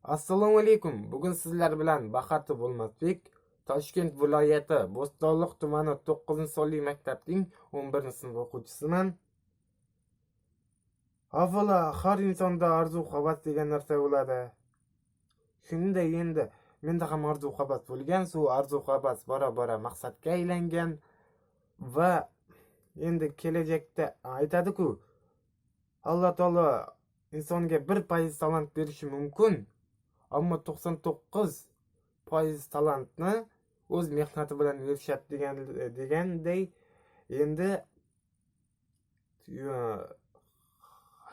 Assalomu alaykum. Bugun sizlar bilan Baxati Bo'lmasbek, Toshkent viloyati Bo'stonliq tumani 9-sonli maktabning 11-sinf o'quvchisiman. Avvalo, har insonda orzu-havas degan narsa bo'ladi. Shunday endi menda ham orzu-havas bo'lgan, shu orzu-havas bora-bora maqsadga aylangan va endi kelajakda aytadi-ku, Alloh taolo insonga 1% talant berishi mumkin. Ammo 99% talantni o'z mehnati bilan erishadi deganday endi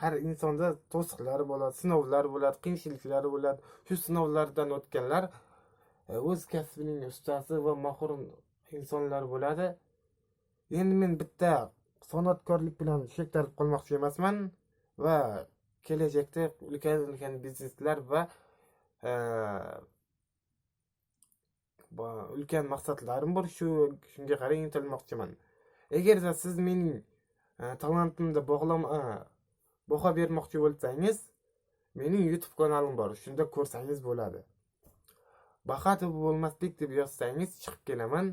har insonda to'siqlar bo'ladi, sinovlar bo'ladi, qiyinchiliklari bo'ladi. Shu sinovlardan o'tganlar o'z kasbining ustasi va mohir insonlar bo'ladi. Endi men bitta san'atkorlik bilan cheklanib qolmoqchi emasman va kelajakda ulkan bizneslar va ulkan maqsadlarim bor. Shunga qarab intilmoqchiman. Agarda siz mening talantimda baho bermoqchi bo'lsangiz, mening YouTube kanalim bor. Shunda ko'rsangiz bo'ladi. Baxati Bo'lmasbek deb yozsangiz chiqib kelaman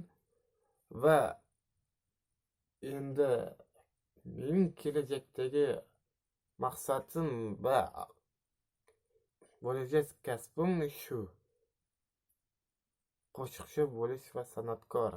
va endi mening kelajakdagi maqsadim va bo'lajak kasbim shu. Qo'shiqchi bo'lish va san'atkor.